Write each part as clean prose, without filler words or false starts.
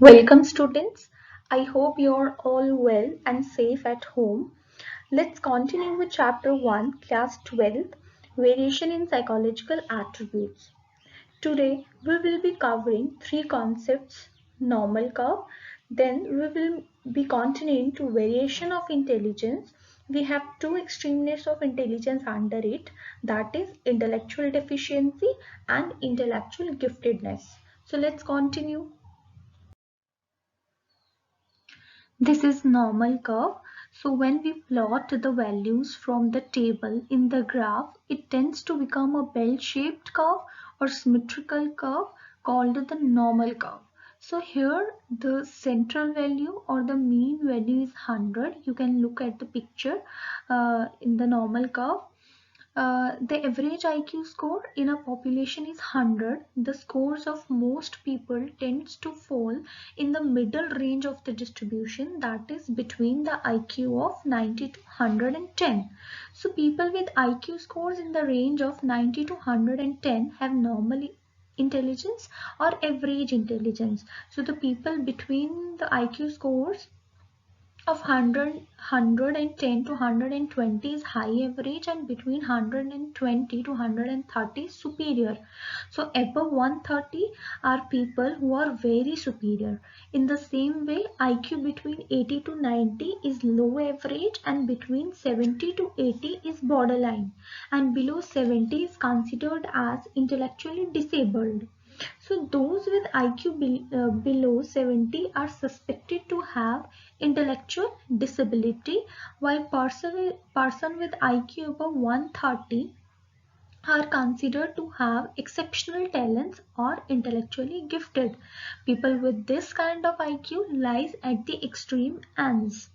Welcome students. I hope you're all well and safe at home. Let's continue with chapter 1, class 12, variation in psychological attributes. Today we will be covering three concepts: normal curve, then we will be continuing to variation of intelligence. We have two extremeness of intelligence under it, that is intellectual deficiency and intellectual giftedness. So let's continue. This is normal curve. So when we plot the values from the table in the graph, it tends to become a bell-shaped curve or symmetrical curve called the normal curve. So here the central value or the mean value is 100. You can look at the picture in the normal curve. The average IQ score in a population is 100. The scores of most people tends to fall in the middle range of the distribution, that is between the IQ of 90 to 110. So people with IQ scores in the range of 90 to 110 have normal intelligence or average intelligence. So the people between the IQ scores of 110 to 120 is high average, and between 120 to 130 is superior. So above 130 are people who are very superior. In the same way, IQ between 80 to 90 is low average, and between 70 to 80 is borderline, and below 70 is considered as intellectually disabled. So those with IQ below 70 are suspected to have intellectual disability, while person with IQ above 130 are considered to have exceptional talents or intellectually gifted. People with this kind of IQ lies at the extreme ends.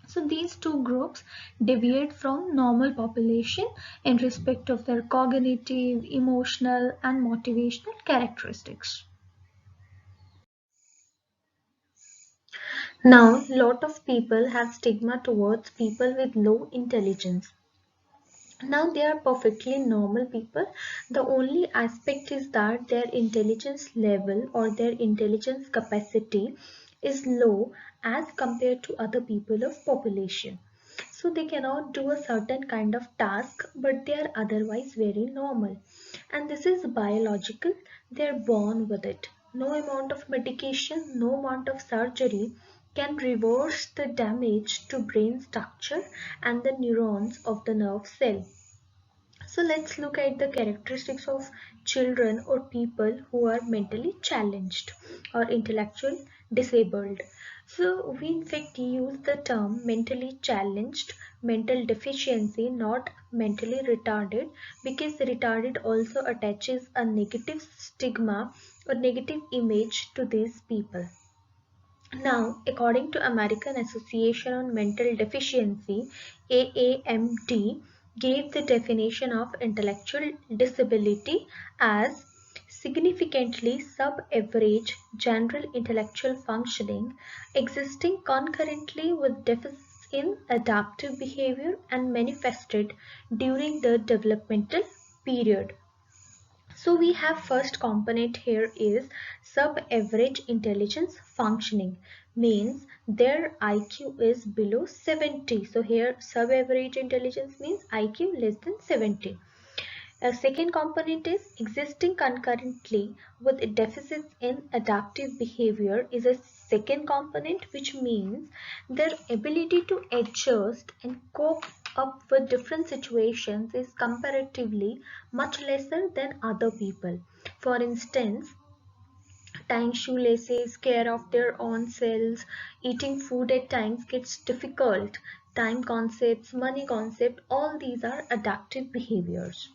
So these two groups deviate from normal population in respect of their cognitive, emotional, and motivational characteristics. Now, lot of people have stigma towards people with low intelligence. Now they are perfectly normal people. The only aspect is that their intelligence level or their intelligence capacity is low as compared to other people of population. So they cannot do a certain kind of task, but they are otherwise very normal. And this is biological. They are born with it. No amount of medication, no amount of surgery can reverse the damage to brain structure and the neurons of the nerve cell. So let's look at the characteristics of children or people who are mentally challenged or intellectual disabled. So we in fact use the term mentally challenged, mental deficiency, not mentally retarded, because retarded also attaches a negative stigma or negative image to these people. Now, according to American Association on Mental Deficiency, AAMD gave the definition of intellectual disability as significantly sub-average general intellectual functioning existing concurrently with deficits in adaptive behavior and manifested during the developmental period. So we have first component here is sub-average intelligence functioning, means their IQ is below 70. So here sub-average intelligence means IQ less than 70. A second component is existing concurrently with deficits in adaptive behavior is a second component, which means their ability to adjust and cope up with different situations is comparatively much lesser than other people. For instance, tying shoelaces, care of their own selves, eating food at times gets difficult. Time concepts, money concept, all these are adaptive behaviors.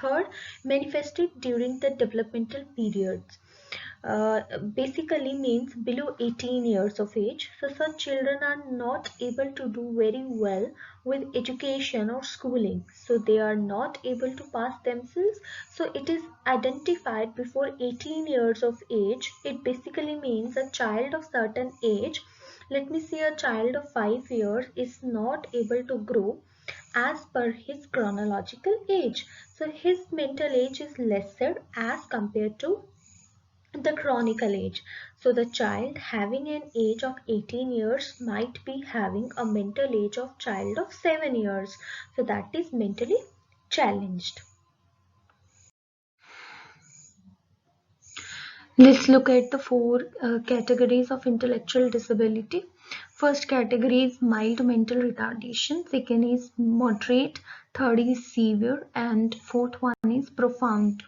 Third, manifested during the developmental periods. Basically means below 18 years of age. So such children are not able to do very well with education or schooling. So they are not able to pass themselves. So it is identified before 18 years of age. It basically means a child of certain age, let me say a child of 5 years, is not able to grow as per his chronological age. So his mental age is lesser as compared to the chronicle age. So the child having an age of 18 years might be having a mental age of child of 7 years. So that is mentally challenged. Let's look at the four categories of intellectual disability. First category is mild mental retardation, second is moderate, third is severe, and fourth one is profound.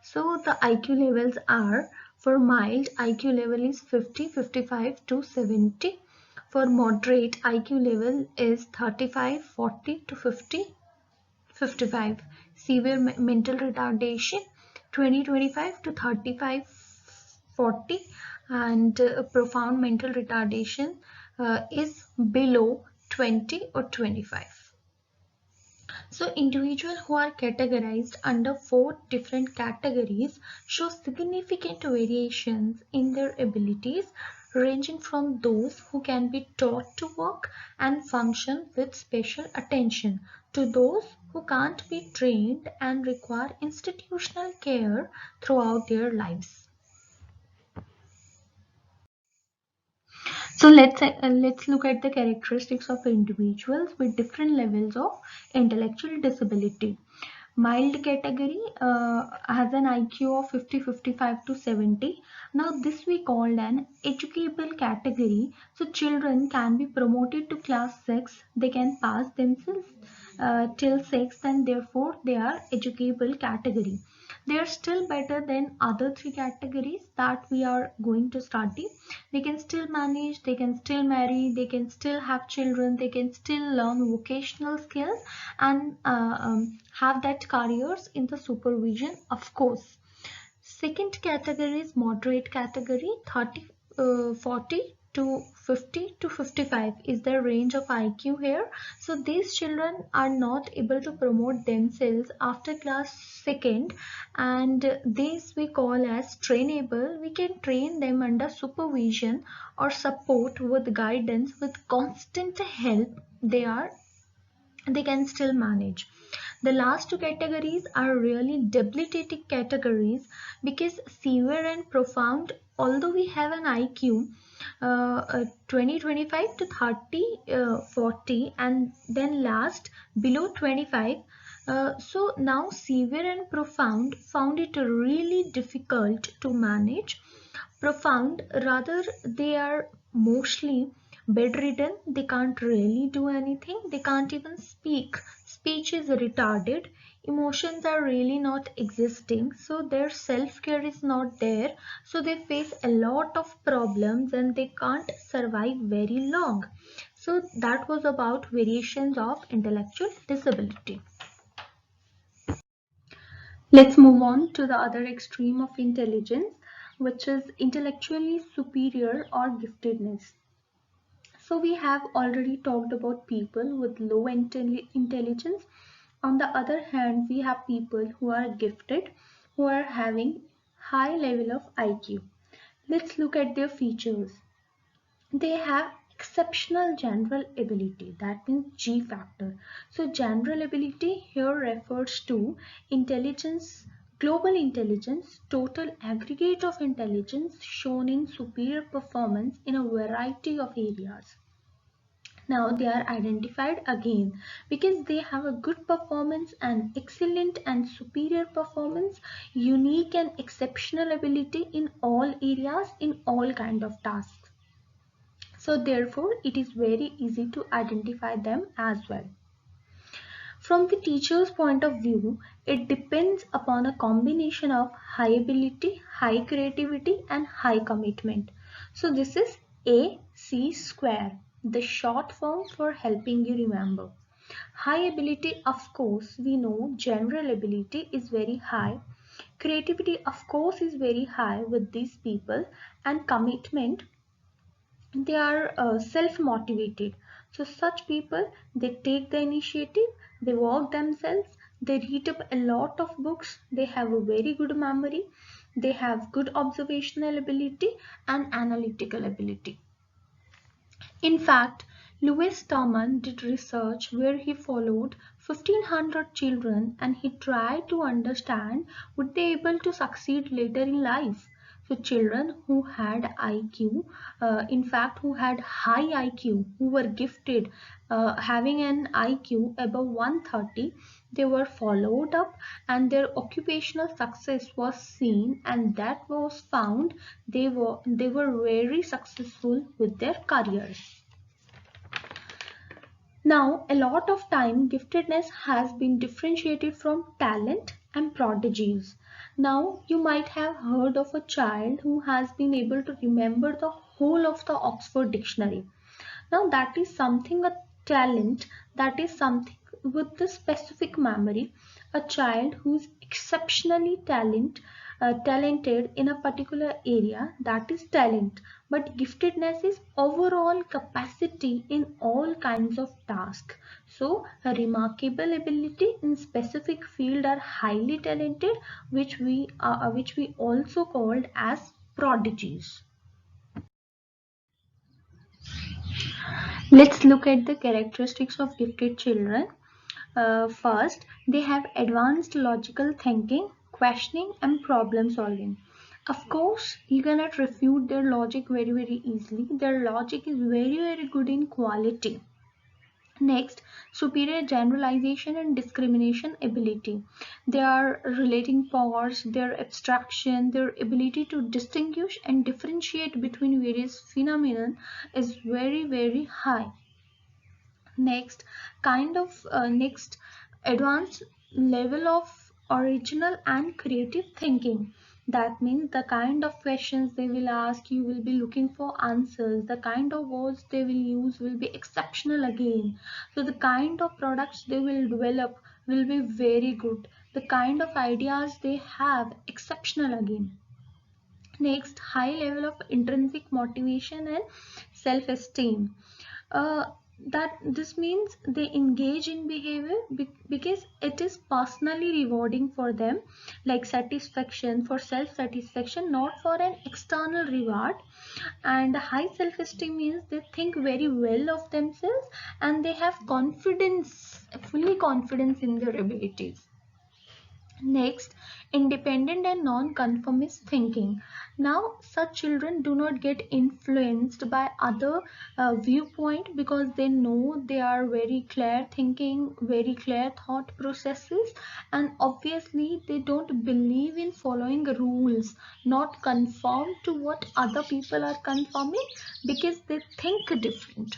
So the IQ levels are, for mild, IQ level is 50, 55 to 70. For moderate, IQ level is 35, 40 to 50, 55. Severe mental retardation 2025 to 35, 40, and profound mental retardation is below 20 or 25. So individuals who are categorized under four different categories show significant variations in their abilities, ranging from those who can be taught to work and function with special attention to those who can't be trained and require institutional care throughout their lives. So let's look at the characteristics of individuals with different levels of intellectual disability. Mild category has an IQ of 50, 55 to 70. Now this we called an educable category. So children can be promoted to class 6. They can pass themselves till 6th, and therefore they are educable category. They are still better than other three categories that we are going to study. They can still manage, they can still marry, they can still have children, they can still learn vocational skills and have that careers in the supervision, of course. Second category is moderate category, 30, 40 to 50 to 55 is the range of IQ here. So these children are not able to promote themselves after class 2nd, and these we call as trainable. We can train them under supervision or support with guidance, with constant help. They can still manage. The last two categories are really debilitating categories, because severe and profound, although we have an IQ 20, 25 to 30, 40, and then last below 25. So now severe and profound found it really difficult to manage. Profound, rather, they are mostly bedridden. They can't really do anything. They can't even speak. Speech is retarded. Emotions are really not existing. So their self-care is not there. So they face a lot of problems and they can't survive very long. So that was about variations of intellectual disability. Let's move on to the other extreme of intelligence, which is intellectually superior or giftedness. So we have already talked about people with low intelligence. On the other hand, we have people who are gifted, who are having high level of IQ. Let's look at their features. They have exceptional general ability, that means G factor. So general ability here refers to intelligence, global intelligence, total aggregate of intelligence shown in superior performance in a variety of areas. Now they are identified again because they have a good performance and excellent and superior performance, unique and exceptional ability in all areas, in all kind of tasks. So therefore it is very easy to identify them as well. From the teacher's point of view, it depends upon a combination of high ability, high creativity and high commitment. So this is AC square, the short form for helping you remember. High ability, of course, we know general ability is very high. Creativity, of course, is very high with these people, and commitment, they are self-motivated. So such people, they take the initiative, they work themselves, they read up a lot of books, they have a very good memory, they have good observational ability and analytical ability. In fact, Lewis Terman did research where he followed 1500 children and he tried to understand would they able to succeed later in life. So children who had IQ, in fact who had high IQ, who were gifted having an IQ above 130, they were followed up and their occupational success was seen, and that was found they were very successful with their careers. Now, a lot of time giftedness has been differentiated from talent and prodigies. Now, you might have heard of a child who has been able to remember the whole of the Oxford Dictionary. Now, that is something a talent, that is something with the specific memory. A child who is exceptionally talented in a particular area, that is talent, but giftedness is overall capacity in all kinds of tasks. So a remarkable ability in specific field are highly talented, which we also called as prodigies. Let's look at the characteristics of gifted children. First, they have advanced logical thinking, questioning, and problem solving. Of course, you cannot refute their logic very easily. Their logic is very good in quality. Next, superior generalization and discrimination ability. They are relating powers, their abstraction, their ability to distinguish and differentiate between various phenomena is very high. Next advanced level of original and creative thinking. That means the kind of questions they will ask, you will be looking for answers. The kind of words they will use will be exceptional again. So the kind of products they will develop will be very good. The kind of ideas they have, exceptional again. Next, high level of intrinsic motivation and self-esteem. uh, that this means they engage in behavior because it is personally rewarding for them, like satisfaction, for self satisfaction, not for an external reward. And high self esteem means they think very well of themselves and they have confidence, fully confidence in their abilities. Next, independent and non-conformist thinking. Now, such children do not get influenced by other viewpoint because they know they are very clear thinking, very clear thought processes, and obviously they don't believe in following rules, not conform to what other people are conforming because they think different.